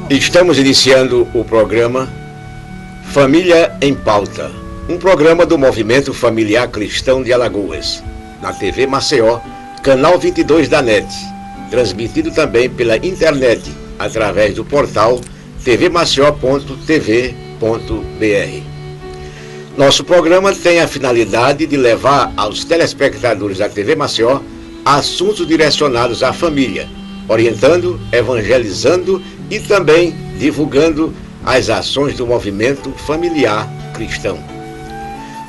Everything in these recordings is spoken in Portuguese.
Estamos iniciando o programa Família em Pauta, um programa do Movimento Familiar Cristão de Alagoas, na TV Maceió, canal 22 da NET, transmitido também pela internet, através do portal tvmaceió.tv.br. Nosso programa tem a finalidade de levar aos telespectadores da TV Maceió assuntos direcionados à família, orientando, evangelizando e também divulgando as ações do movimento familiar cristão.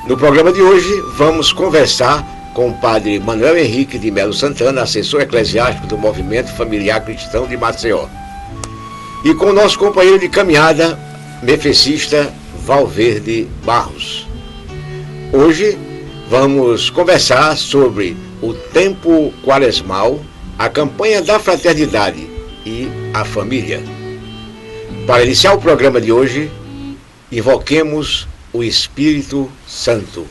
No programa de hoje, vamos conversar com o padre Manuel Henrique de Melo Santana, assessor eclesiástico do movimento familiar cristão de Maceió, e com o nosso companheiro de caminhada, mefecista Valverde Barros. Hoje vamos conversar sobre o tempo quaresmal, a campanha da fraternidade e a família. Para iniciar o programa de hoje, invoquemos o Espírito Santo.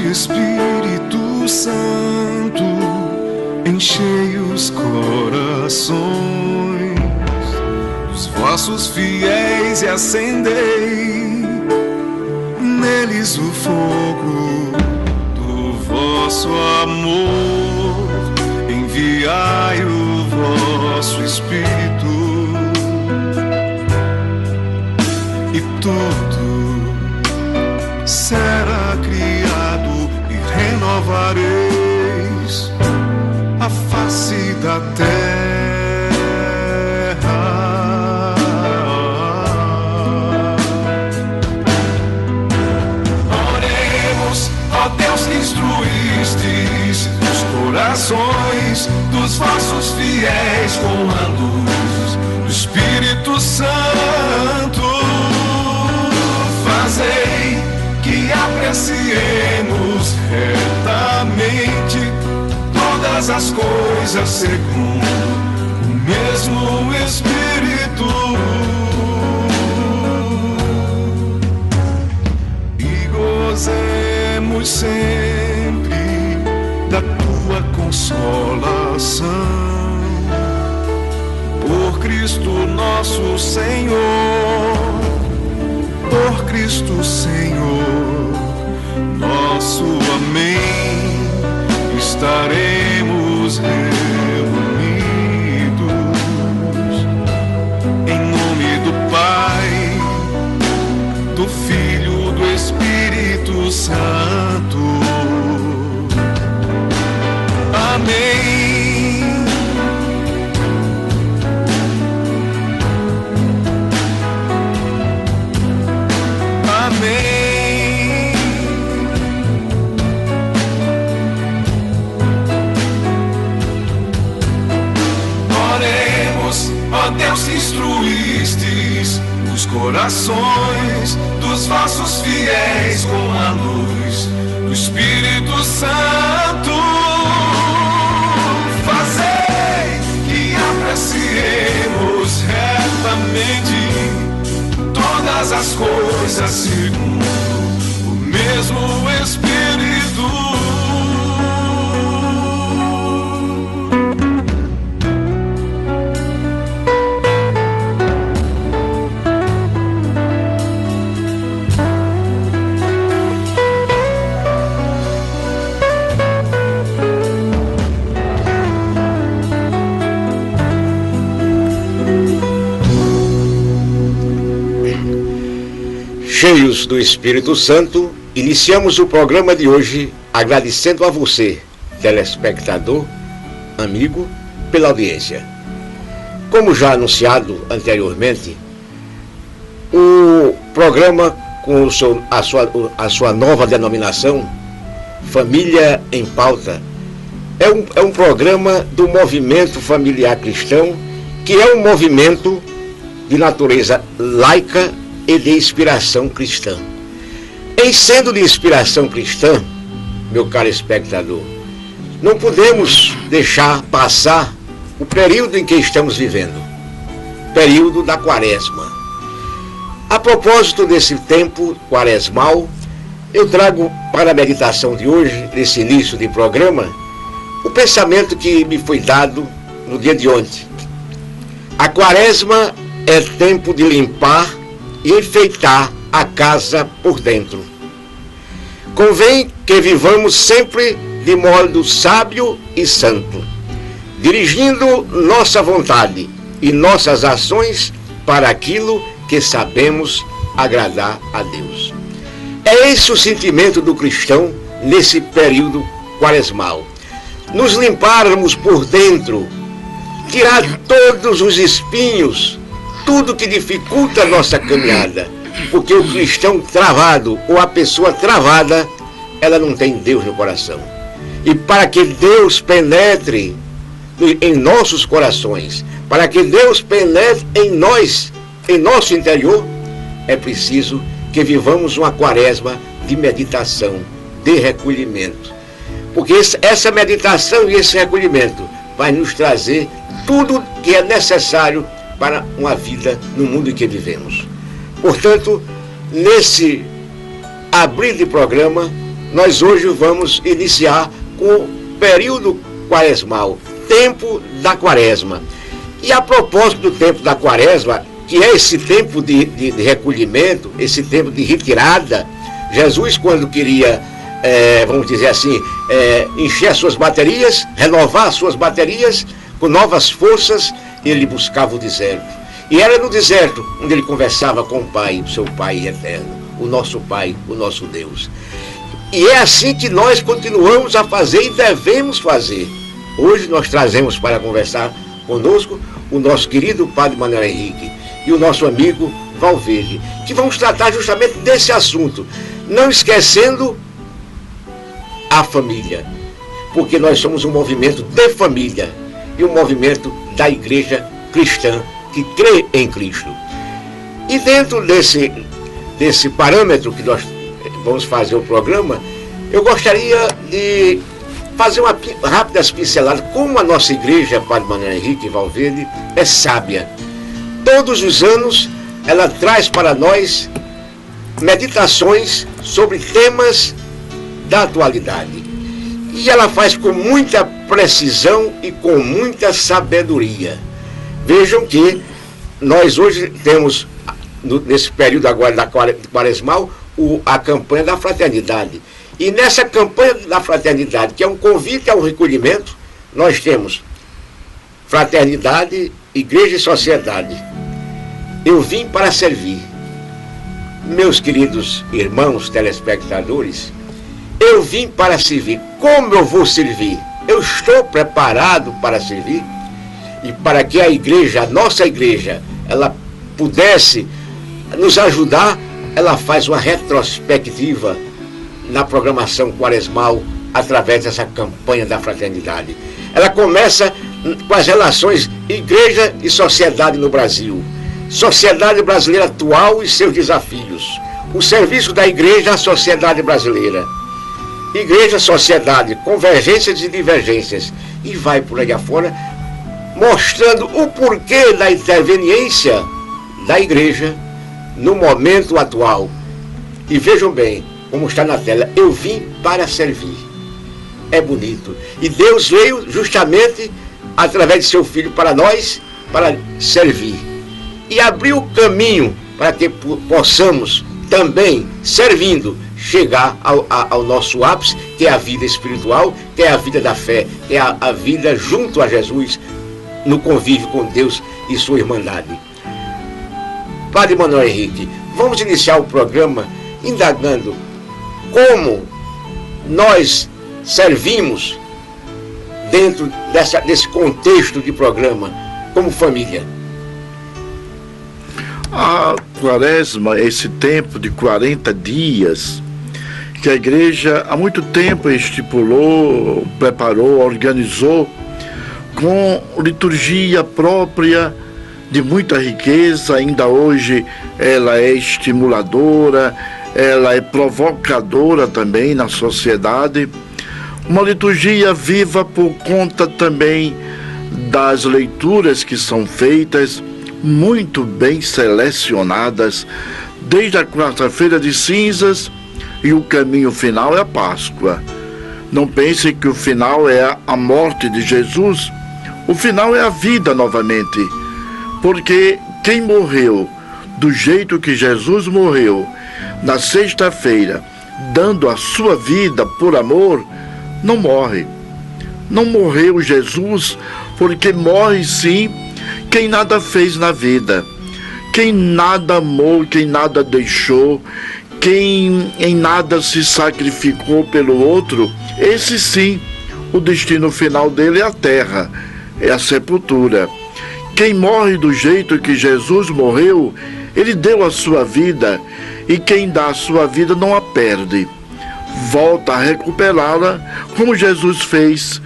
Espírito Santo, enchei os corações dos vossos fiéis e acendei neles o fogo do vosso amor. Enviai o vosso Espírito e tudo será criado. Renovareis a face da terra. Oremos, ó Deus que instruístes os corações dos vossos fiéis com a luz do Espírito Santo. Fazei que apreciemos retamente todas as coisas segundo o mesmo Espírito e gozemos sempre da tua consolação por Cristo nosso Senhor. Por Cristo Senhor nosso, amém, estaremos reunidos em nome do Pai, do Filho, do Espírito Santo, amém. Ó Deus que instruístes os corações dos vossos fiéis com a luz do Espírito Santo, fazei que apreciemos retamente todas as coisas segundo o mesmo Espírito. Cheios do Espírito Santo, iniciamos o programa de hoje agradecendo a você, telespectador, amigo, pela audiência. Como já anunciado anteriormente, o programa com a sua nova denominação, Família em Pauta, é um programa do Movimento Familiar Cristão, que é um movimento de natureza laica e de inspiração cristã. Em sendo de inspiração cristã, meu caro espectador, não podemos deixar passar o período em que estamos vivendo, período da Quaresma. A propósito desse tempo quaresmal, eu trago para a meditação de hoje, nesse início de programa, o pensamento que me foi dado no dia de ontem. A Quaresma é tempo de limpar e enfeitar a casa por dentro. Convém que vivamos sempre de modo sábio e santo, dirigindo nossa vontade e nossas ações para aquilo que sabemos agradar a Deus. É esse o sentimento do cristão nesse período quaresmal. Nos limparmos por dentro, tirar todos os espinhos, tudo que dificulta a nossa caminhada, porque o cristão travado ou a pessoa travada, ela não tem Deus no coração. E para que Deus penetre em nossos corações, para que Deus penetre em nós, em nosso interior, é preciso que vivamos uma quaresma de meditação, de recolhimento. Porque essa meditação e esse recolhimento vai nos trazer tudo que é necessário para uma vida no mundo em que vivemos. Portanto, nesse abrir de programa, nós hoje vamos iniciar com o período quaresmal, tempo da Quaresma. E a propósito do tempo da Quaresma, que é esse tempo de recolhimento, esse tempo de retirada, Jesus, quando queria, vamos dizer assim, encher as suas baterias, renovar as suas baterias com novas forças, ele buscava o deserto. E era no deserto onde ele conversava com o Pai, o seu Pai eterno, o nosso Pai, o nosso Deus. E é assim que nós continuamos a fazer e devemos fazer. Hoje nós trazemos para conversar conosco o nosso querido Padre Manuel Henrique e o nosso amigo Valverde, que vamos tratar justamente desse assunto, não esquecendo a família, porque nós somos um movimento de família e um movimento da igreja cristã que crê em Cristo. E dentro desse parâmetro que nós vamos fazer o programa, eu gostaria de fazer uma rápida pincelada como a nossa igreja, Padre Manuel Henrique e Valverde, é sábia. Todos os anos ela traz para nós meditações sobre temas da atualidade. E ela faz com muita precisão e com muita sabedoria. Vejam que nós hoje temos, nesse período agora da quaresmal, a campanha da fraternidade. E nessa campanha da fraternidade, que é um convite ao recolhimento, nós temos fraternidade, igreja e sociedade. Eu vim para servir. Meus queridos irmãos telespectadores, eu vim para servir. Como eu vou servir? Eu estou preparado para servir? E para que a igreja, a nossa igreja, ela pudesse nos ajudar, ela faz uma retrospectiva na programação quaresmal através dessa campanha da fraternidade. Ela começa com as relações igreja e sociedade no Brasil, sociedade brasileira atual e seus desafios, o serviço da igreja à sociedade brasileira, igreja, sociedade, convergências e divergências, e vai por aí afora, mostrando o porquê da interveniência da igreja no momento atual. E vejam bem, como está na tela, eu vim para servir. É bonito. E Deus veio justamente através de seu Filho para nós, para servir. E abriu o caminho para que possamos também, servindo, chegar ao nosso ápice, que é a vida espiritual, que é a vida da fé, que é a vida junto a Jesus, no convívio com Deus e sua irmandade. Padre Manuel Henrique, vamos iniciar o programa indagando como nós servimos dentro desse contexto de programa, como família. A quaresma, esse tempo de 40 dias, que a igreja há muito tempo estipulou, preparou, organizou, com liturgia própria, de muita riqueza. Ainda hoje ela é estimuladora, ela é provocadora também na sociedade, Uma liturgia viva por conta também das leituras que são feitas, muito bem selecionadas, desde a quarta-feira de cinzas, e o caminho final é a Páscoa. Não pensem que o final é a morte de Jesus, o final é a vida novamente, porque quem morreu do jeito que Jesus morreu, na sexta-feira, dando a sua vida por amor, não morre. Não morreu Jesus, porque morre sim quem nada fez na vida, quem nada amou, quem nada deixou, quem em nada se sacrificou pelo outro. Esse sim, o destino final dele é a terra, é a sepultura. Quem morre do jeito que Jesus morreu, ele deu a sua vida, e quem dá a sua vida não a perde, volta a recuperá-la, como Jesus fez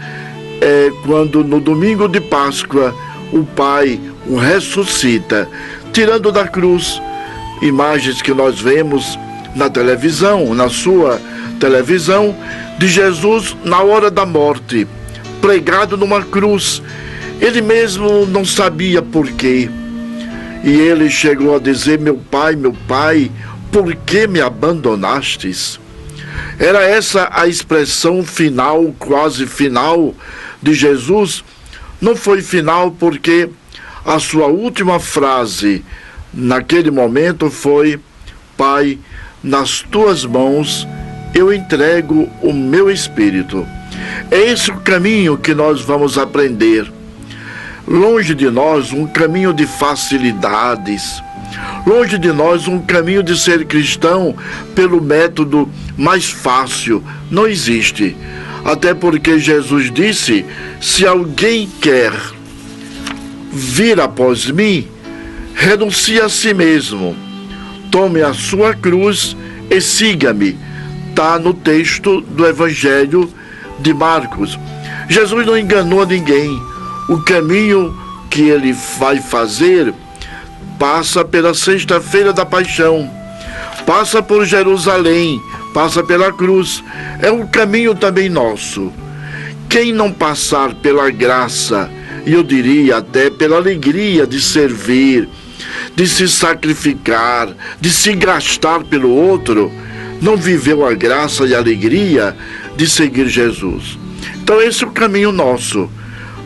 quando no domingo de Páscoa o Pai o ressuscita, tirando da cruz. Imagens que nós vemos na televisão, na sua televisão, de Jesus na hora da morte, pregado numa cruz. Ele mesmo não sabia por quê. E ele chegou a dizer: meu pai, por que me abandonastes? Era essa a expressão final, quase final, de Jesus. Não foi final porque a sua última frase naquele momento foi: Pai, nas tuas mãos eu entrego o meu espírito. É esse o caminho que nós vamos aprender. Longe de nós um caminho de facilidades, longe de nós um caminho de ser cristão pelo método mais fácil. Não existe. Até porque Jesus disse: se alguém quer vir após mim, renuncie a si mesmo, tome a sua cruz e siga-me. Está no texto do Evangelho de Marcos. Jesus não enganou ninguém. O caminho que ele vai fazer passa pela sexta-feira da paixão, passa por Jerusalém, passa pela cruz. É um caminho também nosso. Quem não passar pela graça, e eu diria até pela alegria de servir, de se sacrificar, de se gastar pelo outro, não viveu a graça e a alegria de seguir Jesus. Então esse é o caminho nosso.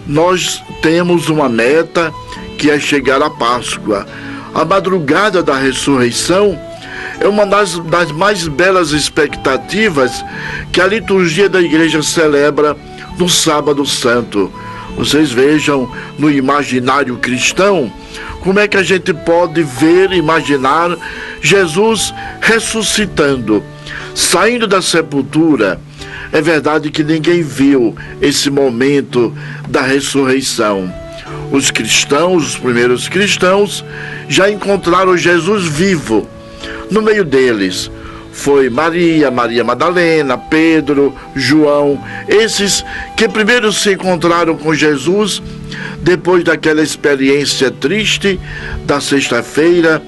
Nós temos uma meta, que é chegar à Páscoa. A madrugada da ressurreição é uma das mais belas expectativas que a liturgia da igreja celebra no Sábado Santo. Vocês vejam no imaginário cristão como é que a gente pode ver, imaginar Jesus ressuscitando, saindo da sepultura. É verdade que ninguém viu esse momento da ressurreição. Os cristãos, os primeiros cristãos, já encontraram Jesus vivo. No meio deles foi Maria, Maria Madalena, Pedro, João, esses que primeiro se encontraram com Jesus depois daquela experiência triste da sexta-feira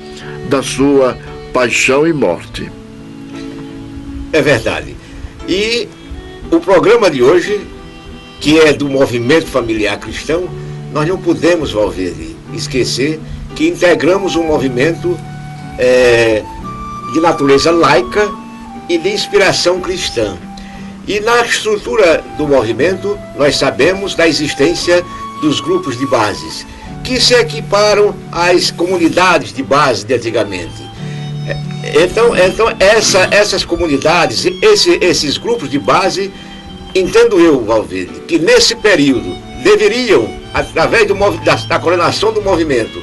da sua paixão e morte. É verdade. E o programa de hoje, que é do Movimento Familiar Cristão, nós não podemos, Valverde, esquecer que integramos um movimento de natureza laica e de inspiração cristã. E na estrutura do movimento, nós sabemos da existência dos grupos de bases, que se equiparam às comunidades de base de antigamente. Então essas comunidades, esses grupos de base, entendo eu, Valverde, que nesse período deveriam, através da coordenação do movimento,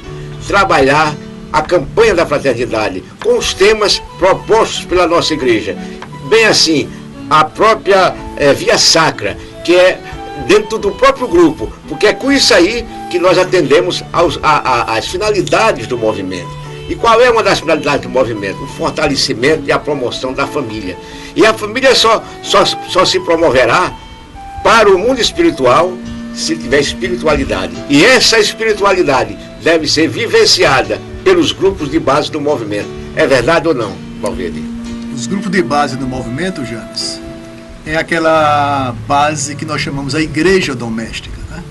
trabalhar a campanha da fraternidade com os temas propostos pela nossa igreja. Bem assim, a própria via sacra, que é dentro do próprio grupo, porque é com isso aí que nós atendemos às finalidades do movimento. E qual é uma das finalidades do movimento? O fortalecimento e a promoção da família. E a família só se promoverá para o mundo espiritual se tiver espiritualidade. E essa espiritualidade deve ser vivenciada pelos grupos de base do movimento. É verdade ou não, Valverde? Os grupos de base do movimento, James, é aquela base que nós chamamos a igreja doméstica, né?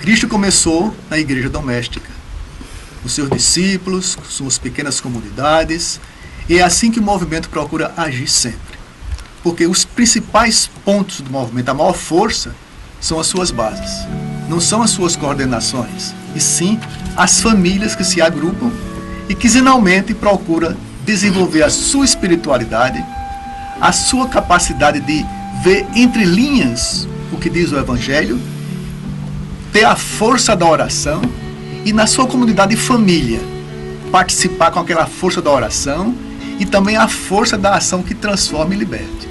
Cristo começou na igreja doméstica, com seus discípulos, com suas pequenas comunidades, e é assim que o movimento procura agir sempre. Porque os principais pontos do movimento, a maior força, são as suas bases. Não são as suas coordenações, e sim as famílias que se agrupam e que quinzenalmente procuram desenvolver a sua espiritualidade, a sua capacidade de ver entre linhas o que diz o Evangelho, ter a força da oração e na sua comunidade e família participar com aquela força da oração e também a força da ação que transforma e liberte.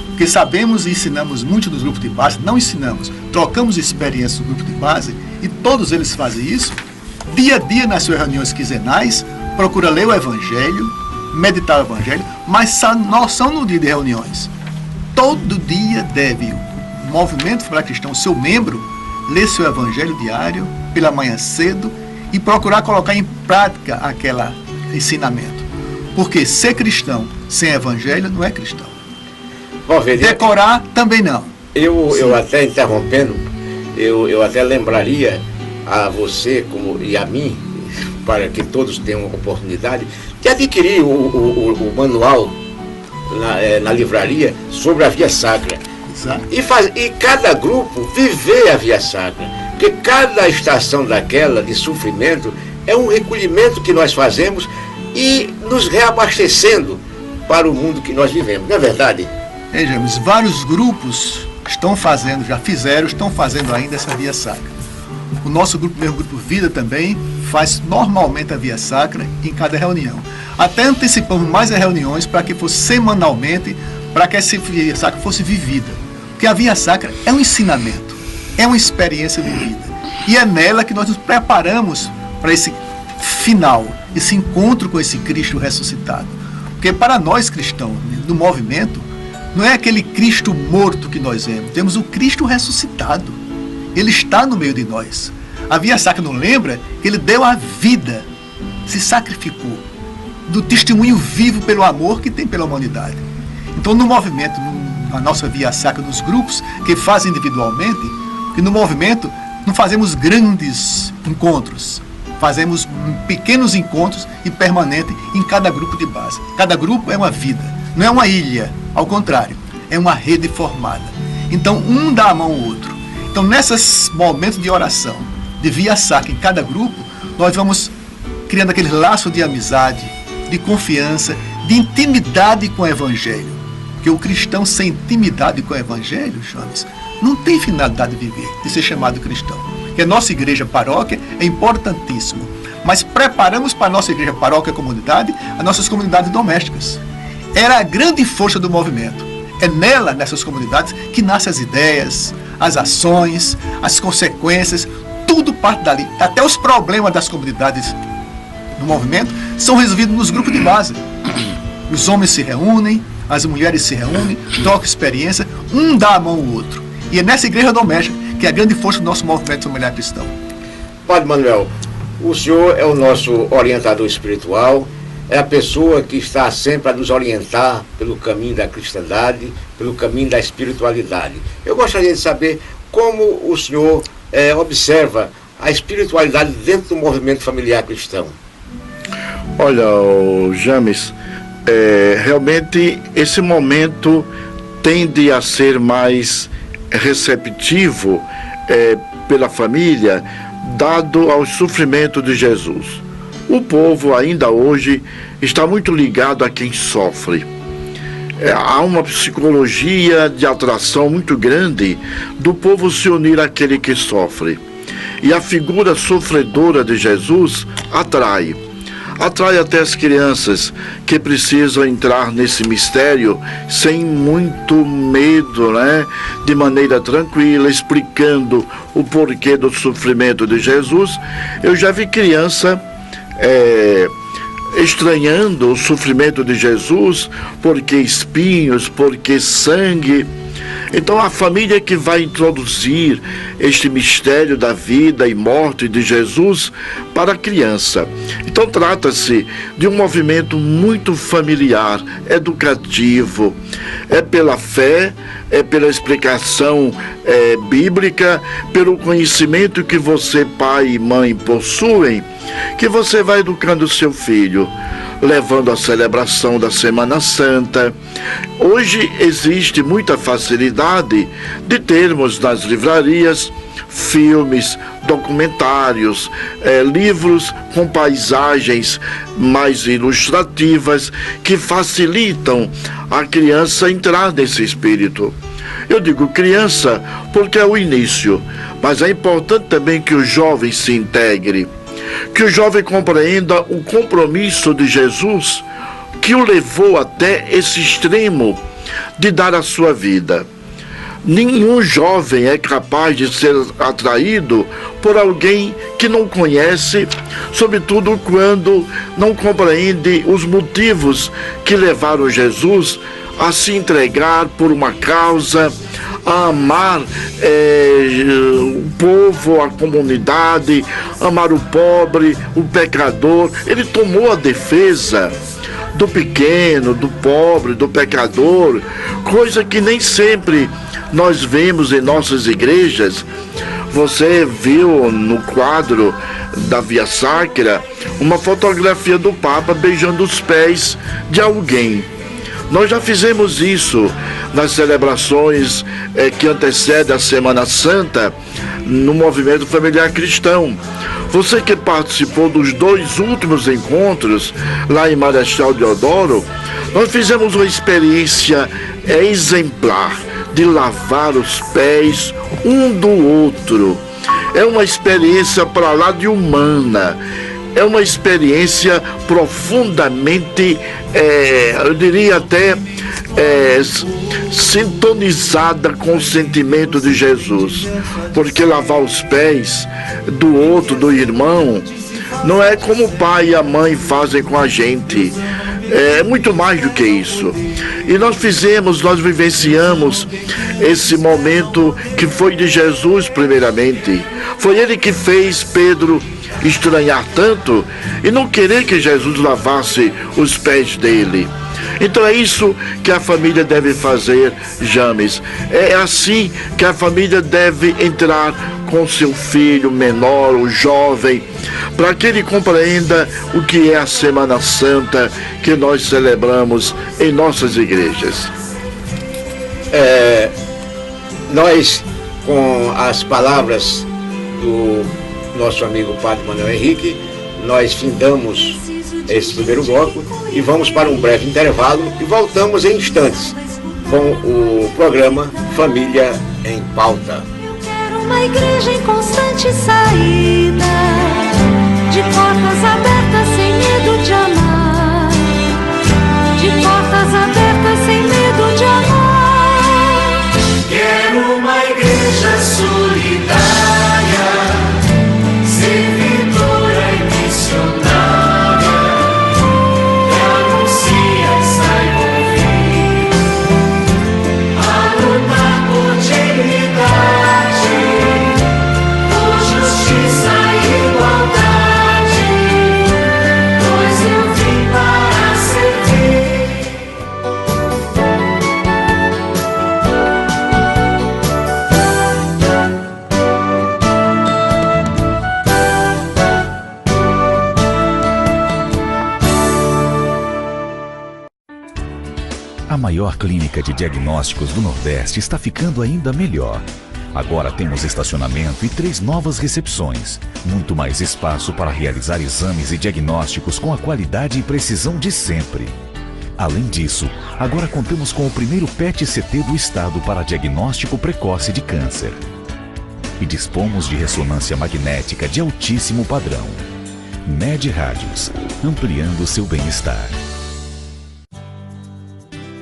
Porque sabemos e ensinamos muito nos grupos de base, não ensinamos, trocamos experiências no grupo de base e todos eles fazem isso, dia a dia nas suas reuniões quinzenais, procura ler o Evangelho, meditar o Evangelho, mas não são no dia de reuniões. Todo dia deve o movimento familiar cristão, seu membro, ler seu Evangelho diário, pela manhã cedo, e procurar colocar em prática aquele ensinamento. Porque ser cristão sem Evangelho não é cristão. Decorar também não. Eu até interrompendo, eu até lembraria a você e a mim, para que todos tenham oportunidade, de adquirir o manual na livraria sobre a Via Sacra. Exato. E cada grupo viver a Via Sacra. Porque cada estação daquela de sofrimento é um recolhimento que nós fazemos e nos reabastecendo para o mundo que nós vivemos. Não é verdade? James, vários grupos estão fazendo, já fizeram, estão fazendo ainda essa Via Sacra. O nosso grupo, mesmo Grupo Vida também, faz normalmente a Via Sacra em cada reunião. Até antecipamos mais as reuniões para que fosse semanalmente, para que essa Via Sacra fosse vivida. Porque a Via Sacra é um ensinamento, é uma experiência vivida. E é nela que nós nos preparamos para esse final, esse encontro com esse Cristo ressuscitado. Porque para nós cristãos, do movimento, não é aquele Cristo morto que nós vemos, temos o Cristo ressuscitado. Ele está no meio de nós. A Via Sacra não lembra que ele deu a vida, se sacrificou, do testemunho vivo pelo amor que tem pela humanidade. Então no movimento, na nossa Via Sacra, nos grupos que fazem individualmente, e no movimento não fazemos grandes encontros, fazemos pequenos encontros e permanentes em cada grupo de base. Cada grupo é uma vida, não é uma ilha, ao contrário, é uma rede formada. Então um dá a mão ao outro. Então nesses momentos de oração, de Via Sacra em cada grupo, nós vamos criando aquele laço de amizade, de confiança, de intimidade com o Evangelho. Porque o cristão sem intimidade com o Evangelho, James, não tem finalidade de viver, de ser chamado cristão. Porque a nossa igreja paróquia é importantíssimo, mas preparamos para a nossa igreja paróquia comunidade as nossas comunidades domésticas. Era a grande força do movimento. É nela, nessas comunidades, que nascem as ideias, as ações, as consequências, tudo parte dali. Até os problemas das comunidades do movimento são resolvidos nos grupos de base. Os homens se reúnem, as mulheres se reúnem, trocam experiência, um dá a mão ao outro. E é nessa igreja doméstica que é a grande força do nosso movimento familiar cristão. Padre Manuel, o senhor é o nosso orientador espiritual, é a pessoa que está sempre a nos orientar pelo caminho da cristandade, pelo caminho da espiritualidade. Eu gostaria de saber como o senhor observa a espiritualidade dentro do movimento familiar cristão. Olha, James, realmente esse momento tende a ser mais receptivo pela família, dado ao sofrimento de Jesus. O povo ainda hoje está muito ligado a quem sofre. Há uma psicologia de atração muito grande do povo se unir àquele que sofre. E a figura sofredora de Jesus atrai até as crianças que precisam entrar nesse mistério sem muito medo, né? De maneira tranquila, explicando o porquê do sofrimento de Jesus. Eu já vi criança estranhando o sofrimento de Jesus, porque espinhos, porque sangue. Então a família que vai introduzir este mistério da vida e morte de Jesus para a criança. Então trata-se de um movimento muito familiar, educativo, é pela fé, é pela explicação bíblica, pelo conhecimento que você, pai e mãe, possuem, que você vai educando o seu filho, levando a celebração da Semana Santa. Hoje existe muita facilidade de termos nas livrarias filmes, documentários, livros com paisagens mais ilustrativas que facilitam a criança entrar nesse espírito. Eu digo criança porque é o início, mas é importante também que o jovem se integre, que o jovem compreenda o compromisso de Jesus que o levou até esse extremo de dar a sua vida. Nenhum jovem é capaz de ser atraído por alguém que não conhece, sobretudo quando não compreende os motivos que levaram Jesus a se entregar por uma causa, a amar o povo, a comunidade, amar o pobre, o pecador. Ele tomou a defesa do pequeno, do pobre, do pecador, coisa que nem sempre nós vemos em nossas igrejas. Você viu no quadro da Via Sacra uma fotografia do Papa beijando os pés de alguém. Nós já fizemos isso nas celebrações que antecedem a Semana Santa no movimento familiar cristão. Você que participou dos 2 últimos encontros lá em Marechal Deodoro, nós fizemos uma experiência exemplar de lavar os pés um do outro. É uma experiência para lá de humana. É uma experiência profundamente, eu diria até, sintonizada com o sentimento de Jesus. Porque lavar os pés do outro, do irmão, não é como o pai e a mãe fazem com a gente. É muito mais do que isso. E nós vivenciamos esse momento que foi de Jesus primeiramente. Foi ele que fez Pedro estranhar tanto e não querer que Jesus lavasse os pés dele. Então é isso que a família deve fazer, James. É assim que a família deve entrar com seu filho menor, o jovem, para que ele compreenda o que é a Semana Santa que nós celebramos em nossas igrejas. Nós, com as palavras do nosso amigo Padre Manuel Henrique, nós findamos esse primeiro bloco e vamos para um breve intervalo e voltamos em instantes com o programa Família em Pauta. Uma igreja em constante saída, de portas abertas sem medo de amar, de portas abertas sem medo de amar. Quero uma igreja solidária, servidora e missionária, que anuncia e saiba ouvir, a lutar por dignidade, por justiça e igualdade, pois eu vim para servir. A maior clínica de diagnósticos do Nordeste está ficando ainda melhor. Agora temos estacionamento e 3 novas recepções. Muito mais espaço para realizar exames e diagnósticos com a qualidade e precisão de sempre. Além disso, agora contamos com o primeiro PET-CT do estado para diagnóstico precoce de câncer. E dispomos de ressonância magnética de altíssimo padrão. Med Rádios, ampliando seu bem-estar.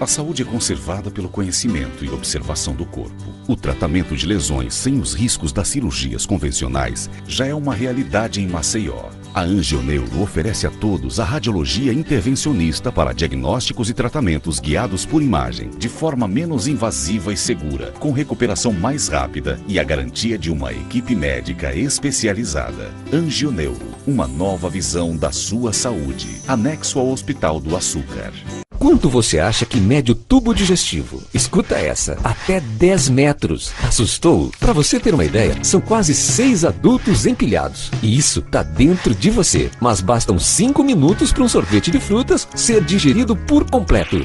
A saúde é conservada pelo conhecimento e observação do corpo. O tratamento de lesões sem os riscos das cirurgias convencionais já é uma realidade em Maceió. A Angioneuro oferece a todos a radiologia intervencionista para diagnósticos e tratamentos guiados por imagem, de forma menos invasiva e segura, com recuperação mais rápida e a garantia de uma equipe médica especializada. Angioneuro, uma nova visão da sua saúde. Anexo ao Hospital do Açúcar. Quanto você acha que mede o tubo digestivo? Escuta essa, até 10 metros. Assustou? Para você ter uma ideia, são quase 6 adultos empilhados. E isso tá dentro de você. Mas bastam 5 minutos para um sorvete de frutas ser digerido por completo.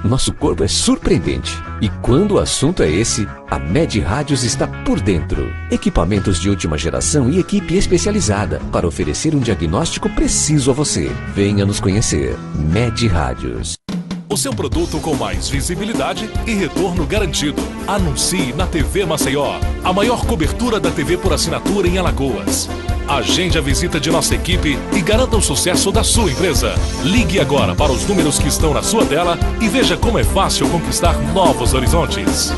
Nosso corpo é surpreendente. E quando o assunto é esse, a Med Rádios está por dentro. Equipamentos de última geração e equipe especializada para oferecer um diagnóstico preciso a você. Venha nos conhecer. Med Rádios. O seu produto com mais visibilidade e retorno garantido. Anuncie na TV Maceió, a maior cobertura da TV por assinatura em Alagoas. Agende a visita de nossa equipe e garanta o sucesso da sua empresa. Ligue agora para os números que estão na sua tela e veja como é fácil conquistar novos horizontes.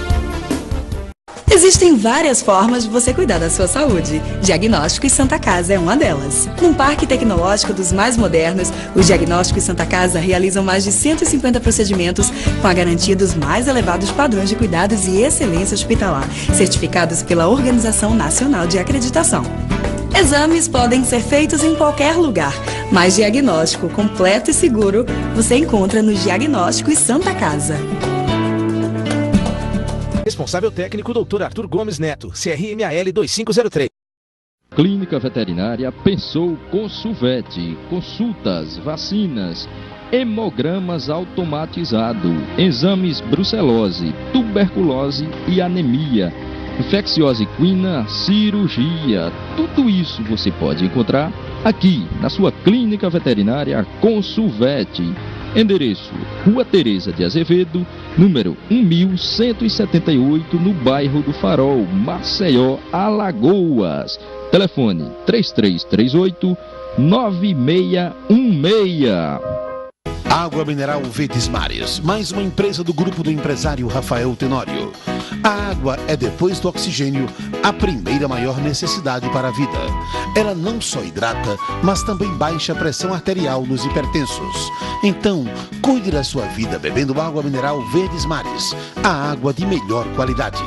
Existem várias formas de você cuidar da sua saúde. Diagnóstico e Santa Casa é uma delas. Num parque tecnológico dos mais modernos, os Diagnóstico e Santa Casa realizam mais de 150 procedimentos com a garantia dos mais elevados padrões de cuidados e excelência hospitalar, certificados pela Organização Nacional de Acreditação. Exames podem ser feitos em qualquer lugar, mas diagnóstico completo e seguro você encontra no Diagnóstico e Santa Casa. Responsável técnico Dr. Arthur Gomes Neto, CRMAL 2503. Clínica Veterinária pensou Consulvet, consultas, vacinas, hemogramas automatizado, exames brucelose, tuberculose e anemia, infecciose equina, cirurgia. Tudo isso você pode encontrar aqui na sua Clínica Veterinária Consulvet. Endereço: Rua Teresa de Azevedo, número 1178, no bairro do Farol, Maceió, Alagoas. Telefone 3338-9616. Água Mineral Verdes Mares, mais uma empresa do grupo do empresário Rafael Tenório. A água é, depois do oxigênio, a primeira maior necessidade para a vida. Ela não só hidrata, mas também baixa a pressão arterial nos hipertensos. Então, cuide da sua vida bebendo água mineral Verdes Mares, a água de melhor qualidade.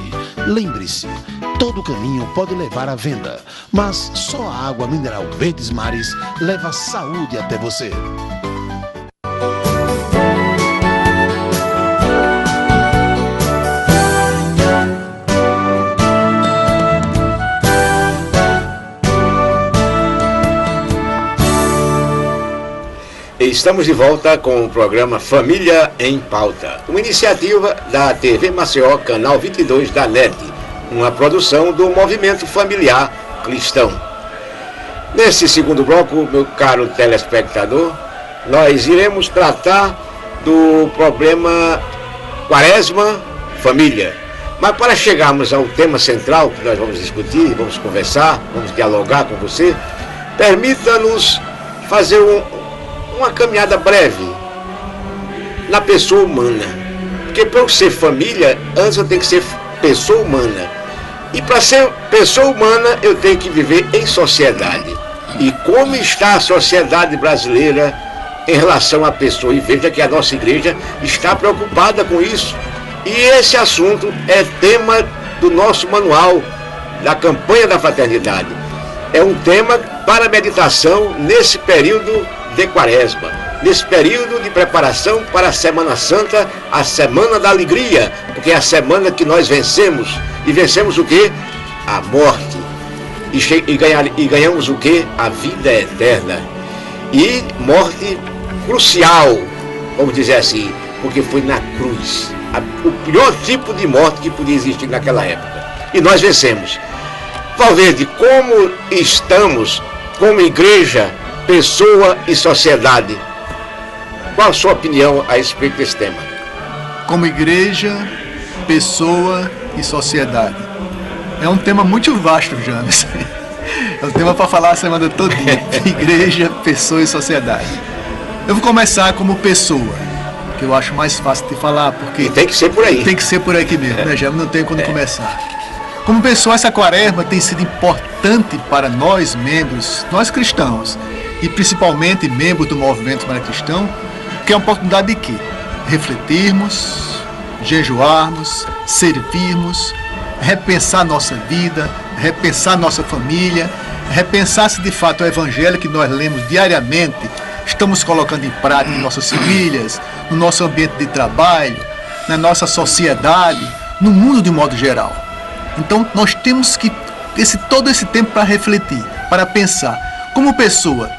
Lembre-se, todo caminho pode levar à venda, mas só a água mineral Verdes Mares leva a saúde até você. Estamos de volta com o programa Família em Pauta, uma iniciativa da TV Maceió, canal 22 da NET, uma produção do Movimento Familiar Cristão. Nesse segundo bloco, meu caro telespectador, nós iremos tratar do problema Quaresma Família. Mas para chegarmos ao tema central que nós vamos discutir, vamos conversar, vamos dialogar com você, permita-nos fazer uma caminhada breve na pessoa humana. Porque para eu ser família, antes eu tenho que ser pessoa humana. E para ser pessoa humana, eu tenho que viver em sociedade. E como está a sociedade brasileira em relação à pessoa? E veja que a nossa igreja está preocupada com isso. E esse assunto é tema do nosso manual, da campanha da fraternidade. É um tema para meditação nesse período de Quaresma, nesse período de preparação para a Semana Santa, a Semana da Alegria, porque é a semana que nós vencemos. E vencemos o quê? A morte. E ganhamos o quê? A vida eterna. E morte crucial, vamos dizer assim, porque foi na cruz. O pior tipo de morte que podia existir naquela época. E nós vencemos. Valverde, como estamos como igreja, pessoa e sociedade? Qual a sua opinião a respeito desse tema? Como igreja, pessoa e sociedade. É um tema muito vasto, James. É um tema para falar a semana toda. Igreja, pessoa e sociedade. Eu vou começar como pessoa, que eu acho mais fácil de falar, porque... E tem que ser por aí. Tem que ser por aqui mesmo, né, James? Não tem quando começar. Como pessoa, essa quaresma tem sido importante para nós, membros, nós cristãos, e principalmente membros do movimento cristão, que é uma oportunidade de quê? Refletirmos, jejuarmos, servirmos, repensar nossa vida, repensar nossa família, repensar se de fato o evangelho que nós lemos diariamente estamos colocando em prática em nossas famílias, no nosso ambiente de trabalho, na nossa sociedade, no mundo de modo geral. Então nós temos que todo esse tempo para refletir, para pensar. Como pessoa,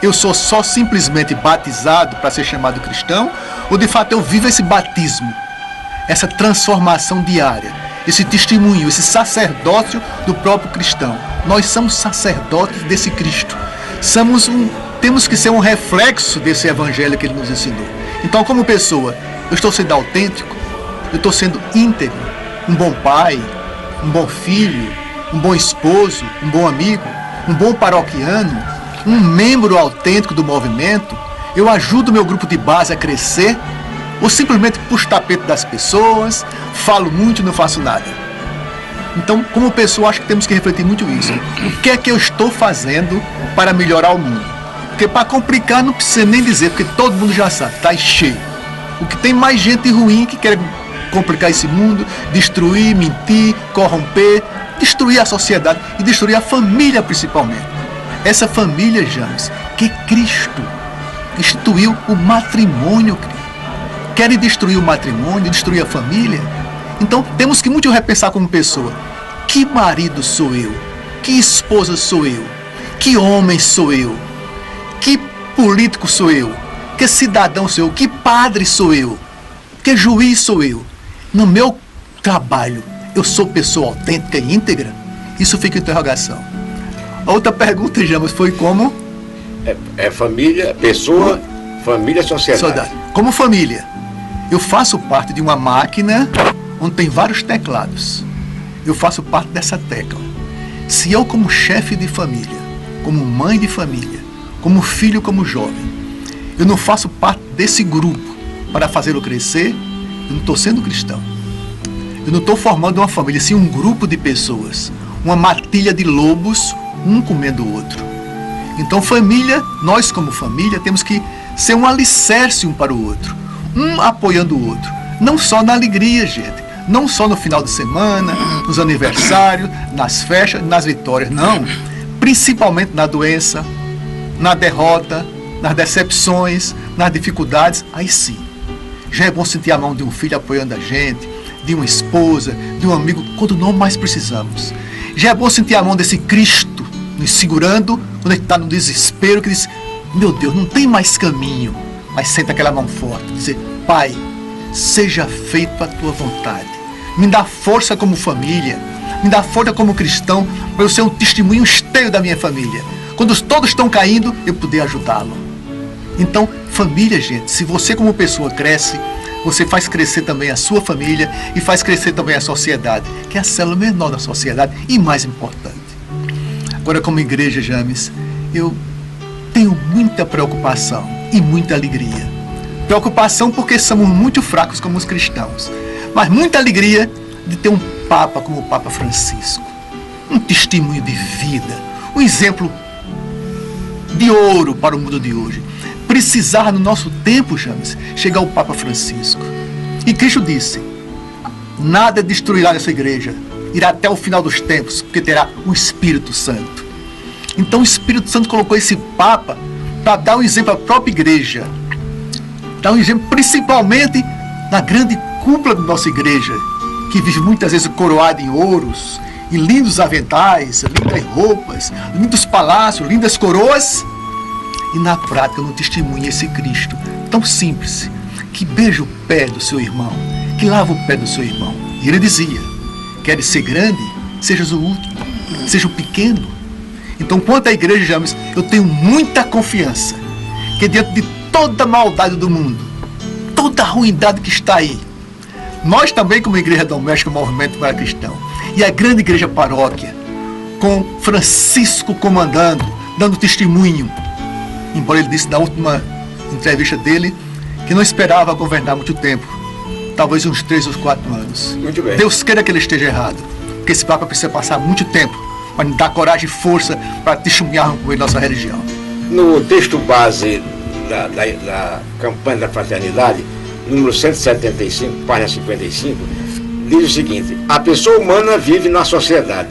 eu sou só simplesmente batizado para ser chamado cristão, ou de fato eu vivo esse batismo, essa transformação diária, esse testemunho, esse sacerdócio do próprio cristão. Nós somos sacerdotes desse Cristo. Temos que ser um reflexo desse evangelho que ele nos ensinou. Então, como pessoa, eu estou sendo autêntico, eu estou sendo íntegro, um bom pai, um bom filho, um bom esposo, um bom amigo, um bom paroquiano, um membro autêntico do movimento. Eu ajudo o meu grupo de base a crescer, ou simplesmente puxo o tapete das pessoas, falo muito e não faço nada. Então, como pessoa, acho que temos que refletir muito isso. O que é que eu estou fazendo para melhorar o mundo? Porque para complicar não precisa nem dizer, porque todo mundo já sabe, está cheio. O que tem mais gente ruim que quer complicar esse mundo, destruir, mentir, corromper, destruir a sociedade e destruir a família principalmente. Essa família, James, que Cristo instituiu o matrimônio. Querem destruir o matrimônio, destruir a família? Então temos que muito repensar como pessoa. Que marido sou eu? Que esposa sou eu? Que homem sou eu? Que político sou eu? Que cidadão sou eu? Que padre sou eu? Que juiz sou eu? No meu trabalho, eu sou pessoa autêntica e íntegra? Isso fica em interrogação. A outra pergunta, James, foi como? Família, pessoa, família, sociedade. Como família, eu faço parte de uma máquina onde tem vários teclados. Eu faço parte dessa tecla. Se eu, como chefe de família, como mãe de família, como filho, como jovem, eu não faço parte desse grupo para fazê-lo crescer, eu não estou sendo cristão. Eu não estou formando uma família, sim um grupo de pessoas, uma matilha de lobos, um comendo o outro. Então família, nós como família temos que ser um alicerce um para o outro, um apoiando o outro, não só na alegria, gente, não só no final de semana, nos aniversários, nas festas, nas vitórias, não, principalmente na doença, na derrota, nas decepções, nas dificuldades. Aí sim, já é bom sentir a mão de um filho apoiando a gente, de uma esposa, de um amigo, quando não mais precisamos. Já é bom sentir a mão desse Cristo nos segurando quando a gente está no desespero, que diz, meu Deus, não tem mais caminho. Mas senta aquela mão forte, dizer, Pai, seja feita a tua vontade. Me dá força como família, me dá força como cristão, para eu ser um testemunho esteio da minha família. Quando todos estão caindo, eu poder ajudá-lo. Então, família, gente, se você como pessoa cresce, você faz crescer também a sua família e faz crescer também a sociedade, que é a célula menor da sociedade e mais importante. Agora, como igreja, James, eu tenho muita preocupação e muita alegria. Preocupação porque somos muito fracos como os cristãos, mas muita alegria de ter um Papa como o Papa Francisco. Um testemunho de vida, um exemplo de ouro para o mundo de hoje. Precisar no nosso tempo, James, chegar ao Papa Francisco. E Cristo disse, nada destruirá nessa igreja, irá até o final dos tempos, porque terá o Espírito Santo. Então o Espírito Santo colocou esse Papa para dar um exemplo à própria igreja. Dar um exemplo principalmente na grande cúpula da nossa igreja, que vive muitas vezes coroada em ouros, em lindos aventais, lindas roupas, lindos palácios, lindas coroas. E na prática não testemunha esse Cristo tão simples, que beija o pé do seu irmão, que lava o pé do seu irmão. E ele dizia, queres ser grande, sejas o último, seja o pequeno. Então, quanto à igreja, James, eu tenho muita confiança que diante de toda a maldade do mundo, toda a ruindade que está aí, nós também, como igreja doméstica, movimento para cristão, e a grande igreja paróquia, com Francisco comandando, dando testemunho, embora ele disse na última entrevista dele que não esperava governar muito tempo, talvez uns 3 ou 4 anos. Muito bem. Deus queira que ele esteja errado, porque esse Papa precisa passar muito tempo para nos dar coragem e força para testemunharmos com ele nossa religião. No texto base da campanha da fraternidade, número 175, página 55, diz o seguinte: a pessoa humana vive na sociedade.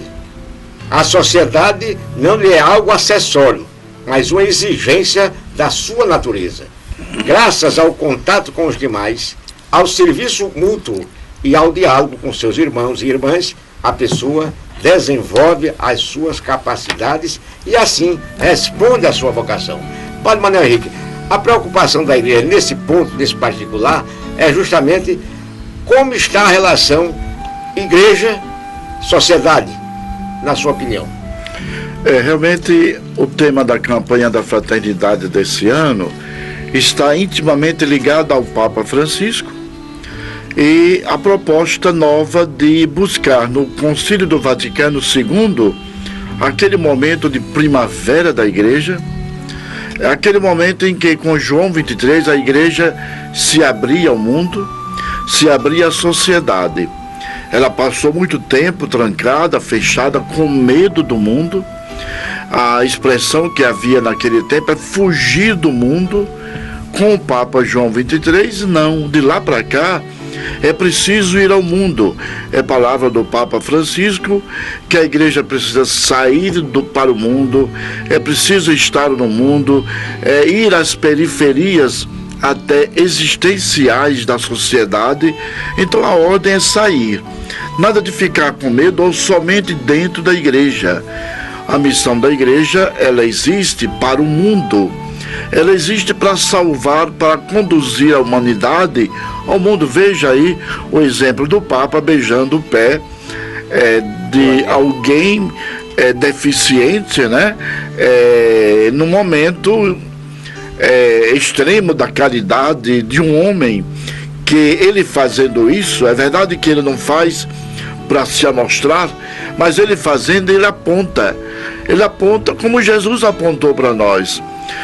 A sociedade não lhe é algo acessório, mas uma exigência da sua natureza. Graças ao contato com os demais, ao serviço mútuo e ao diálogo com seus irmãos e irmãs, a pessoa desenvolve as suas capacidades e assim responde à sua vocação. Padre Manuel Henrique, a preocupação da igreja nesse ponto, nesse particular, é justamente como está a relação igreja-sociedade, na sua opinião. Realmente o tema da campanha da fraternidade desse ano está intimamente ligado ao Papa Francisco e a proposta nova de buscar no Concílio do Vaticano II aquele momento de primavera da igreja, aquele momento em que com João 23 a igreja se abria ao mundo, se abria à sociedade. Ela passou muito tempo trancada, fechada, com medo do mundo. A expressão que havia naquele tempo é fugir do mundo. Com o Papa João 23, não, de lá para cá é preciso ir ao mundo. É palavra do Papa Francisco que a igreja precisa sair para o mundo, é preciso estar no mundo, ir às periferias até existenciais da sociedade. Então a ordem é sair, nada de ficar com medo ou somente dentro da igreja. A missão da igreja, ela existe para o mundo. Ela existe para salvar, para conduzir a humanidade ao mundo. Veja aí o exemplo do Papa beijando o pé de alguém deficiente, né? No momento extremo da caridade de um homem, que ele fazendo isso, é verdade que ele não faz para se amostrar, mas ele fazendo, ele aponta como Jesus apontou para nós: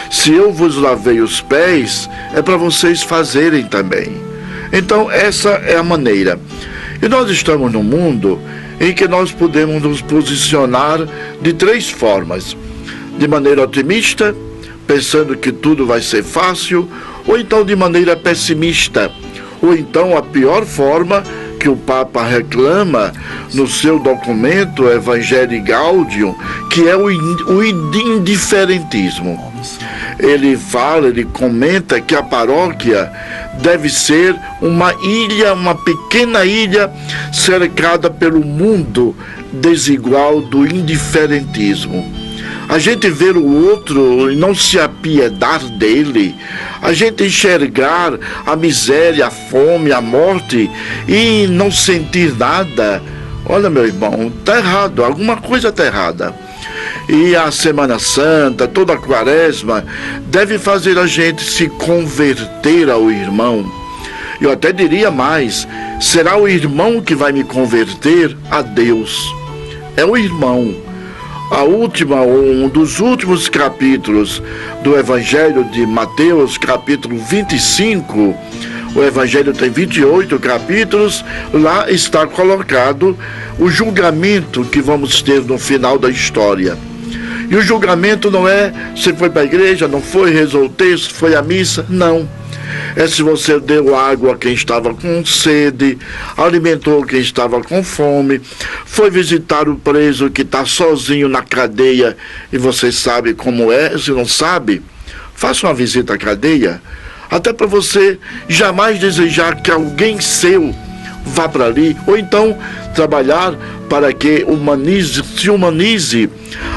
se eu vos lavei os pés, é para vocês fazerem também. Então essa é a maneira. E nós estamos num mundo em que nós podemos nos posicionar de três formas: de maneira otimista, pensando que tudo vai ser fácil, ou então de maneira pessimista, ou então a pior forma, que o Papa reclama no seu documento Evangelii Gaudium, que é o indiferentismo. Ele comenta que a paróquia deve ser uma ilha, uma pequena ilha cercada pelo mundo desigual do indiferentismo. A gente ver o outro e não se apiedar dele, a gente enxergar a miséria, a fome, a morte e não sentir nada. Olha, meu irmão, está errado, alguma coisa está errada. E a Semana Santa, toda a Quaresma, deve fazer a gente se converter ao irmão. Eu até diria mais: será o irmão que vai me converter a Deus. É o irmão. Um dos últimos capítulos do Evangelho de Mateus, capítulo 25, o Evangelho tem 28 capítulos, lá está colocado o julgamento que vamos ter no final da história. E o julgamento não é se foi para a igreja, não foi, rezou o texto, foi à missa, não. É se você deu água a quem estava com sede, alimentou quem estava com fome, foi visitar o preso que está sozinho na cadeia, e você sabe como é. Se não sabe, faça uma visita à cadeia, até para você jamais desejar que alguém seu vá para ali, ou então trabalhar para que se humanize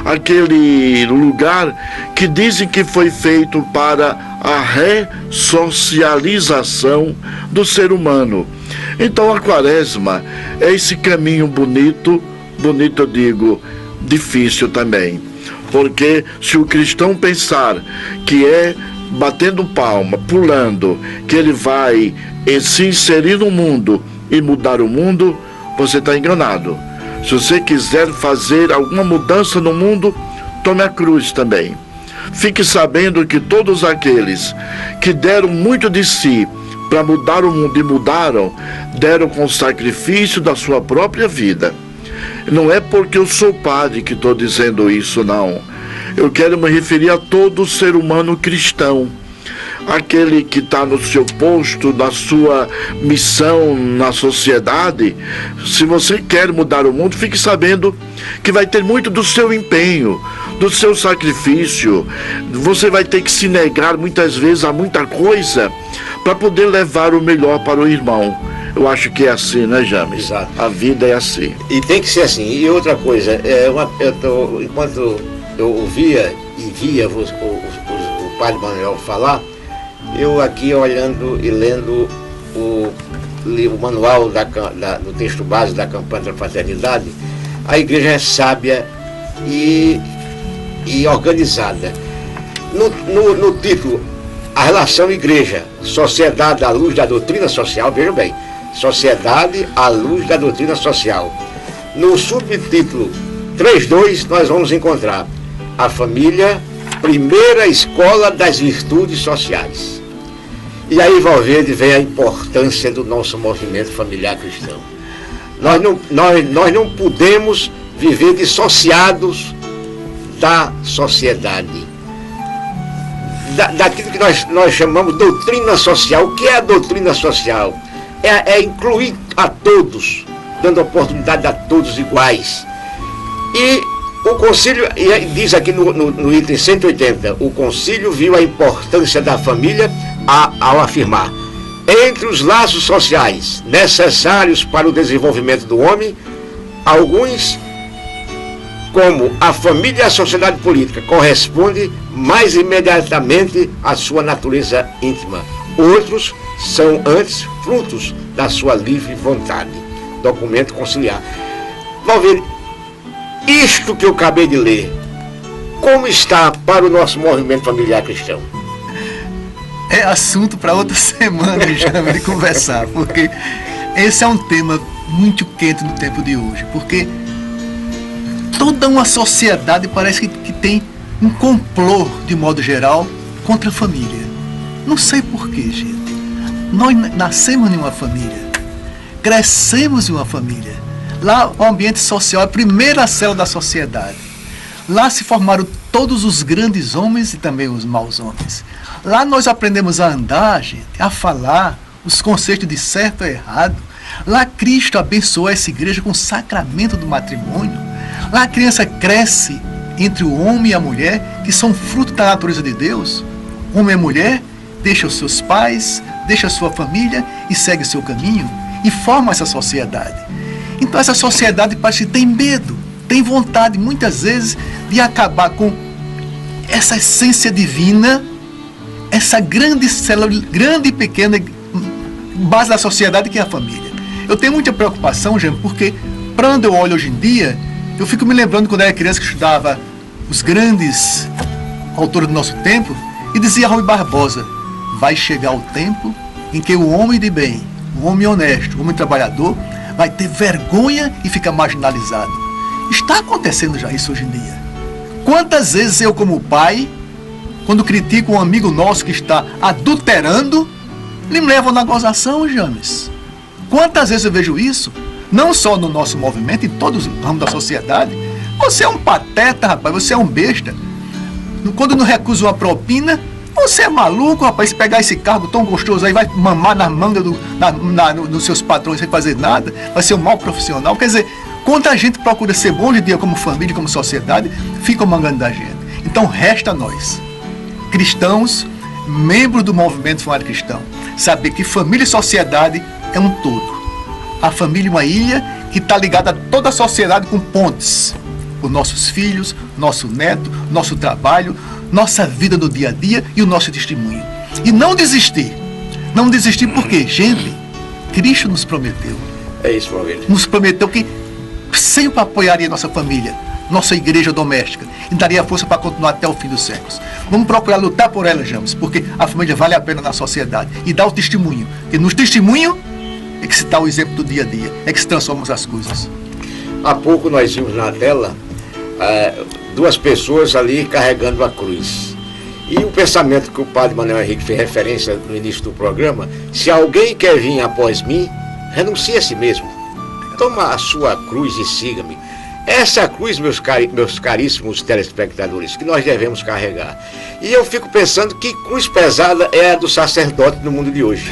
aquele lugar que dizem que foi feito para a ressocialização do ser humano. Então a Quaresma é esse caminho bonito, eu digo, difícil também, porque se o cristão pensar que é batendo palma, pulando, que ele vai se inserir no mundo e mudar o mundo, você está enganado. Se você quiser fazer alguma mudança no mundo, tome a cruz também. Fique sabendo que todos aqueles que deram muito de si para mudar o mundo e mudaram, deram com o sacrifício da sua própria vida. Não é porque eu sou padre que estou dizendo isso, não. Eu quero me referir a todo ser humano cristão. Aquele que está no seu posto, na sua missão na sociedade. Se você quer mudar o mundo, fique sabendo que vai ter muito do seu empenho, do seu sacrifício. Você vai ter que se negar muitas vezes a muita coisa para poder levar o melhor para o irmão. Eu acho que é assim, né, James? Exato. A vida é assim. E tem que ser assim. E outra coisa, enquanto eu ouvia e via o padre Manuel falar, eu aqui olhando e lendo o manual do texto base da campanha da fraternidade, a igreja é sábia e organizada. No título, a relação igreja, sociedade à luz da doutrina social, vejam bem, sociedade à luz da doutrina social. No subtítulo 3.2 nós vamos encontrar a família, primeira escola das virtudes sociais. E aí, Valverde, vem a importância do nosso movimento familiar cristão. Nós não podemos viver dissociados da sociedade. Daquilo que nós chamamos de doutrina social. O que é a doutrina social? É incluir a todos, dando oportunidade a todos iguais. E o Concílio, diz aqui no item 180, o Concílio viu a importância da família ao afirmar: entre os laços sociais necessários para o desenvolvimento do homem, alguns, como a família e a sociedade política, corresponde mais imediatamente à sua natureza íntima. Outros são antes frutos da sua livre vontade. Documento conciliar. Valverde, isto que eu acabei de ler, como está para o nosso movimento familiar cristão? É assunto para outra semana já de conversar, porque esse é um tema muito quente no tempo de hoje, porque toda uma sociedade parece que tem um complô, de modo geral, contra a família. Não sei porquê, gente. Nós nascemos em uma família, crescemos em uma família. Lá o ambiente social é a primeira célula da sociedade. Lá se formaram todos os grandes homens e também os maus homens. Lá nós aprendemos a andar, gente, a falar, os conceitos de certo e errado. Lá Cristo abençoou essa igreja com o sacramento do matrimônio. Lá a criança cresce entre o homem e a mulher, que são fruto da natureza de Deus. Homem e mulher deixa os seus pais, deixa a sua família e segue o seu caminho e forma essa sociedade. Então essa sociedade parece que tem medo, tem vontade muitas vezes de acabar com essa essência divina, essa grande célula, grande e pequena base da sociedade que é a família. Eu tenho muita preocupação, gente, porque quando eu olho hoje em dia, eu fico me lembrando quando eu era criança que estudava os grandes autores do nosso tempo e dizia Rui Barbosa: vai chegar o tempo em que o homem de bem, o homem honesto, o homem trabalhador vai ter vergonha e ficar marginalizado. Está acontecendo já isso hoje em dia. Quantas vezes eu, como pai, quando critico um amigo nosso que está adulterando, ele me leva na gozação, James. Quantas vezes eu vejo isso? Não só no nosso movimento, em todos os ramos da sociedade. Você é um pateta, rapaz, você é um besta. Quando não recusa uma propina, você é maluco, rapaz, se pegar esse cargo tão gostoso aí, vai mamar na manga nos seus patrões sem fazer nada, vai ser um mau profissional. Quer dizer, quanta gente procura ser bom hoje em dia como família, como sociedade, ficam mangando da gente. Então resta a nós, cristãos, membros do movimento familiar cristão, saber que família e sociedade é um todo. A família é uma ilha que está ligada a toda a sociedade com pontes. Os nossos filhos, nosso neto, nosso trabalho, nossa vida no dia a dia e o nosso testemunho. E não desistir. Não desistir porque, gente, Cristo nos prometeu. É isso, Valverde. Nos prometeu que sempre apoiaria nossa família, nossa igreja doméstica, e daria força para continuar até o fim dos séculos. Vamos procurar lutar por ela, James, porque a família vale a pena na sociedade. E dar o testemunho. E no testemunho é que se dá o exemplo do dia a dia, é que se transformam as coisas. Há pouco nós vimos na tela duas pessoas ali carregando a cruz. E o pensamento que o padre Manuel Henrique fez referência no início do programa: se alguém quer vir após mim, renuncie a si mesmo. toma a sua cruz e siga-me. Essa cruz, meus caríssimos telespectadores, que nós devemos carregar. E eu fico pensando que cruz pesada é a do sacerdote no mundo de hoje.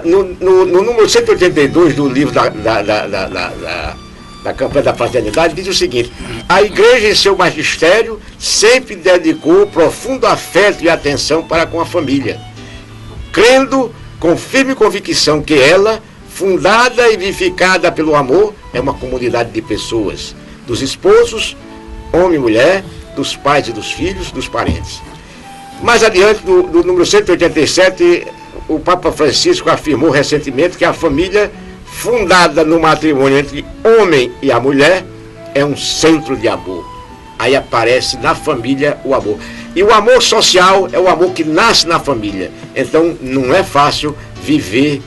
No número 182 do livro da campanha da fraternidade, diz o seguinte: a igreja em seu magistério sempre dedicou profundo afeto e atenção para com a família, crendo com firme convicção que ela, fundada e vivificada pelo amor, é uma comunidade de pessoas, dos esposos, homem e mulher, dos pais e dos filhos, dos parentes. Mais adiante, no número 187, o Papa Francisco afirmou recentemente que a família, fundada no matrimônio entre homem e a mulher, é um centro de amor. Aí aparece na família o amor. E o amor social é o amor que nasce na família. Então não é fácil viver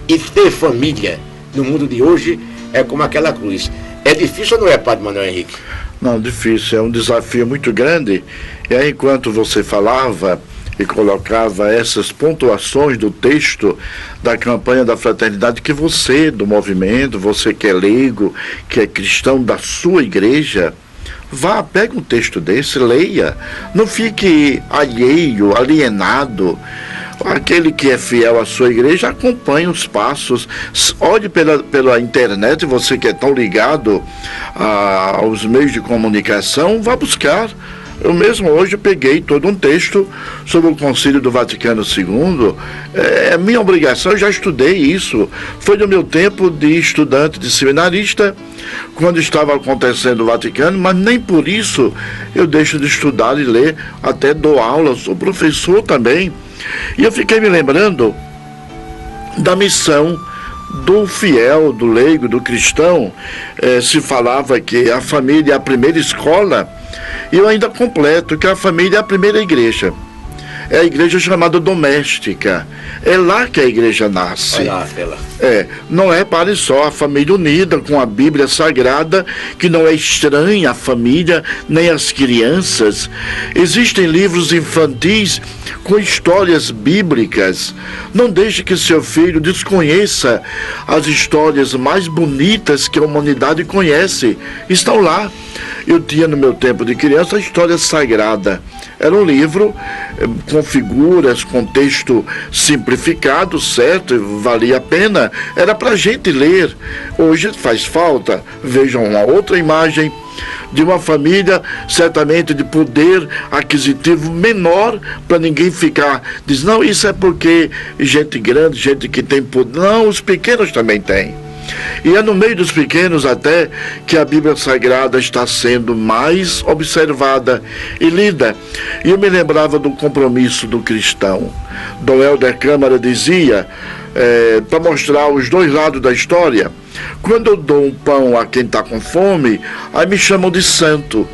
e ter família no mundo de hoje, é como aquela cruz. É difícil ou não é, Padre Manuel Henrique? Não, difícil, é um desafio muito grande. E aí, enquanto você falava e colocava essas pontuações do texto da campanha da fraternidade, que você, do movimento, você que é leigo, que é cristão da sua igreja, vá, pega um texto desse, leia, não fique alheio, alienado. Aquele que é fiel à sua igreja, acompanhe os passos, olhe pela internet, você que é tão ligado aos meios de comunicação, vá buscar. Eu mesmo hoje peguei todo um texto sobre o Concílio do Vaticano II. É minha obrigação, eu já estudei isso. Foi no meu tempo de estudante, de seminarista, quando estava acontecendo o Vaticano, mas nem por isso eu deixo de estudar e ler. Até dou aula, sou professor também. E eu fiquei me lembrando da missão do fiel, do leigo, do cristão. Se falava que a família é a primeira escola, e eu ainda completo que a família é a primeira igreja. É a igreja chamada doméstica. É lá que a igreja nasce. Não é, pare só, a família unida com a Bíblia Sagrada, que não é estranha à família, nem às crianças. Existem livros infantis com histórias bíblicas. Não deixe que seu filho desconheça as histórias mais bonitas que a humanidade conhece. Estão lá. Eu tinha no meu tempo de criança a História Sagrada. Era um livro com figuras, com texto simplificado, certo? Valia a pena. Era para a gente ler. Hoje faz falta. Vejam uma outra imagem de uma família, certamente de poder aquisitivo menor, para ninguém ficar, diz, não, isso é porque gente grande, gente que tem poder. Não, os pequenos também têm. E é no meio dos pequenos até que a Bíblia Sagrada está sendo mais observada e lida. E eu me lembrava do compromisso do cristão. Dom Helder Câmara dizia, para mostrar os dois lados da história, quando eu dou um pão a quem está com fome, aí me chamam de santo.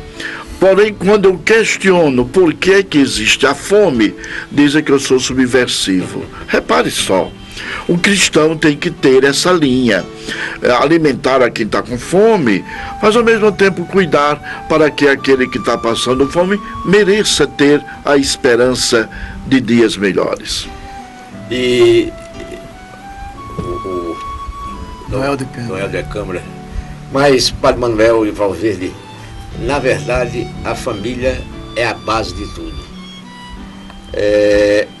Porém, quando eu questiono por que existe a fome, dizem que eu sou subversivo. Repare só. O cristão tem que ter essa linha, alimentar a quem está com fome, mas ao mesmo tempo cuidar para que aquele que está passando fome mereça ter a esperança de dias melhores. E o Noel de Câmara, mas Padre Manuel e Valverde, na verdade a família é a base de tudo.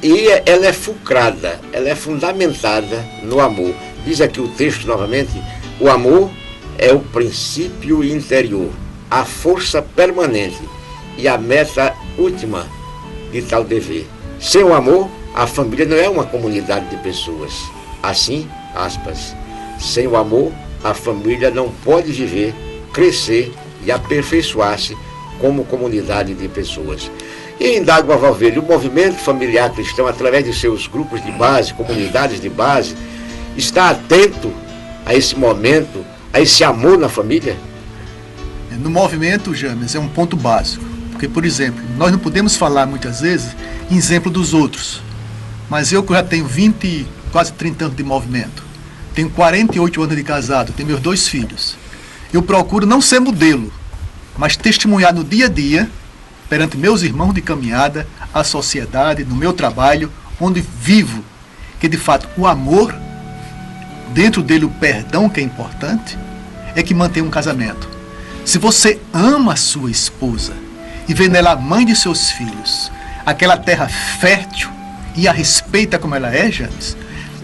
E ela é fulcrada, ela é fundamentada no amor. Diz aqui o texto novamente: o amor é o princípio interior, a força permanente e a meta última de tal dever. Sem o amor, a família não é uma comunidade de pessoas. Assim, aspas, sem o amor, a família não pode viver, crescer e aperfeiçoar-se como comunidade de pessoas. E indago a Valverde, o movimento familiar cristão, através de seus grupos de base, comunidades de base, está atento a esse momento, a esse amor na família? No movimento, James, é um ponto básico. Porque, por exemplo, nós não podemos falar muitas vezes em exemplo dos outros. Mas eu que já tenho quase 30 anos de movimento, tenho 48 anos de casado, tenho meus 2 filhos. Eu procuro não ser modelo, mas testemunhar no dia a dia, perante meus irmãos de caminhada, a sociedade, no meu trabalho, onde vivo, que de fato o amor dentro dele o perdão, que é importante, é que mantém um casamento. Se você ama a sua esposa e vê nela a mãe de seus filhos, aquela terra fértil, e a respeita como ela é, James,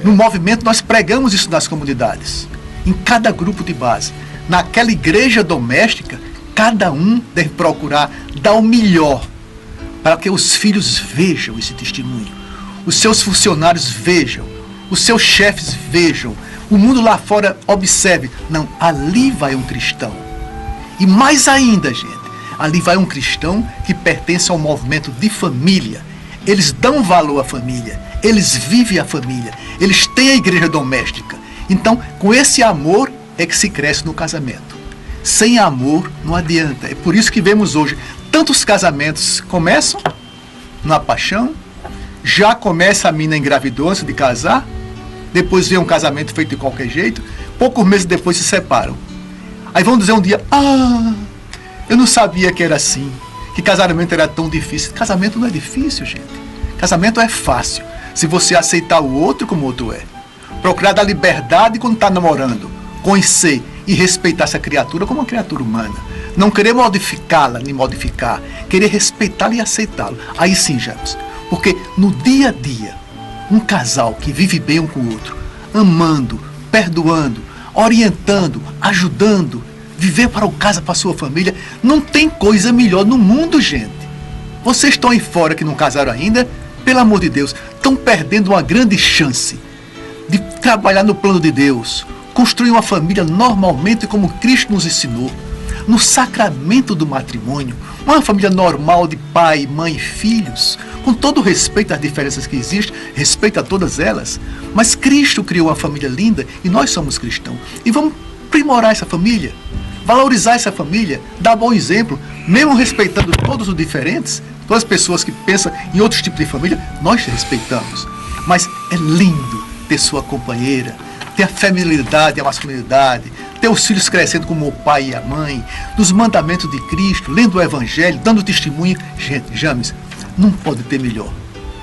no movimento nós pregamos isso nas comunidades, em cada grupo de base. Naquela igreja doméstica, cada um deve procurar dar o melhor para que os filhos vejam esse testemunho, os seus funcionários vejam, os seus chefes vejam, o mundo lá fora observe. Não, ali vai um cristão. E mais ainda, gente, ali vai um cristão que pertence ao movimento de família. Eles dão valor à família, eles vivem a família, eles têm a igreja doméstica. Então, com esse amor é que se cresce no casamento. Sem amor não adianta. É por isso que vemos hoje tantos casamentos começam na paixão, já começa a mina engravidou antes de casar, depois vem um casamento feito de qualquer jeito, poucos meses depois se separam. Aí vão dizer um dia, eu não sabia que era assim, que casamento era tão difícil. Casamento não é difícil, gente. Casamento é fácil, se você aceitar o outro como o outro é. Procurar dar liberdade quando está namorando, conhecer e respeitar essa criatura como uma criatura humana. Não querer modificá-la, nem modificar, querer respeitá-la e aceitá-la. Aí sim, James. Porque no dia a dia, um casal que vive bem um com o outro, amando, perdoando, orientando, ajudando, viver para o casa, para a sua família, não tem coisa melhor no mundo, gente. Vocês estão aí fora que não casaram ainda, pelo amor de Deus, estão perdendo uma grande chance de trabalhar no plano de Deus, construir uma família normalmente como Cristo nos ensinou, no sacramento do matrimônio, uma família normal de pai, mãe e filhos, com todo o respeito às diferenças que existem, respeito a todas elas, mas Cristo criou uma família linda e nós somos cristãos. E vamos aprimorar essa família, valorizar essa família, dar bom exemplo, mesmo respeitando todos os diferentes, todas as pessoas que pensam em outros tipos de família, nós respeitamos. Mas é lindo ter sua companheira, ter a feminilidade, a masculinidade, ter os filhos crescendo como o pai e a mãe, nos mandamentos de Cristo, lendo o Evangelho, dando testemunho. Gente, James, não pode ter melhor.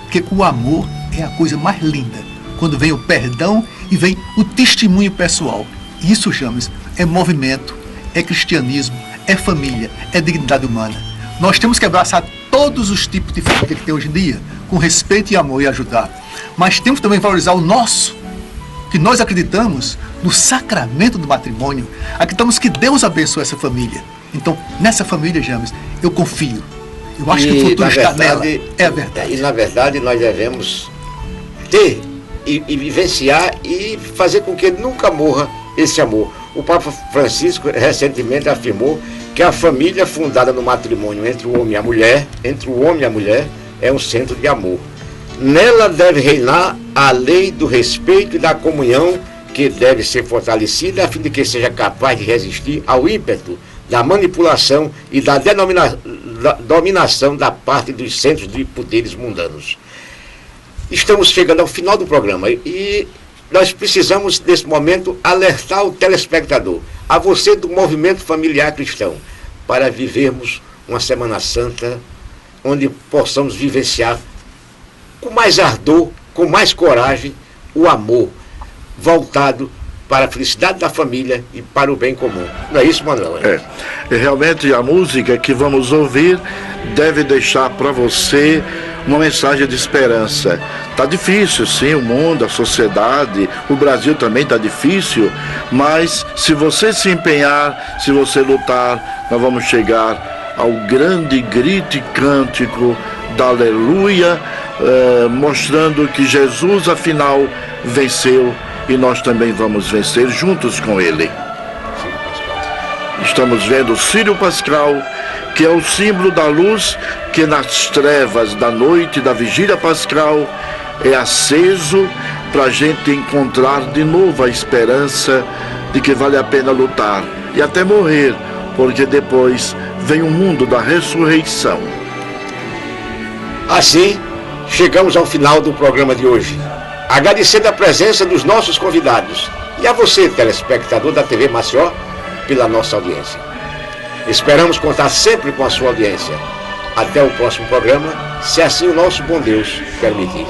Porque o amor é a coisa mais linda. Quando vem o perdão e vem o testemunho pessoal. Isso, James, é movimento, é cristianismo, é família, é dignidade humana. Nós temos que abraçar todos os tipos de família que tem hoje em dia, com respeito e amor e ajudar. Mas temos também que valorizar o nosso, que nós acreditamos no sacramento do matrimônio, acreditamos que Deus abençoe essa família. Então, nessa família, James, eu confio. Eu acho que o futuro está nela. É a verdade. E, na verdade, nós devemos ter e vivenciar e fazer com que nunca morra esse amor. O Papa Francisco recentemente afirmou que a família fundada no matrimônio entre o homem e a mulher, é um centro de amor. Nela deve reinar a lei do respeito e da comunhão, que deve ser fortalecida a fim de que seja capaz de resistir ao ímpeto da manipulação e da dominação da parte dos centros de poderes mundanos. Estamos chegando ao final do programa e nós precisamos, nesse momento, alertar o telespectador, a você do movimento familiar cristão, para vivermos uma Semana Santa onde possamos vivenciar com mais ardor, com mais coragem, o amor voltado para a felicidade da família e para o bem comum. Não é isso, Manuel? E realmente a música que vamos ouvir deve deixar para você uma mensagem de esperança. Está difícil, sim, o mundo, a sociedade, o Brasil também está difícil, mas se você se empenhar, se você lutar, nós vamos chegar ao grande grito e cântico da aleluia, mostrando que Jesus, afinal, venceu e nós também vamos vencer juntos com ele. Estamos vendo o Círio Pascal, que é o símbolo da luz que nas trevas da noite da vigília pascal é aceso para a gente encontrar de novo a esperança de que vale a pena lutar e até morrer, porque depois vem o mundo da ressurreição. Assim, chegamos ao final do programa de hoje, agradecendo a presença dos nossos convidados e a você, telespectador da TV Maceió, pela nossa audiência. Esperamos contar sempre com a sua audiência. Até o próximo programa, se assim o nosso bom Deus permitir.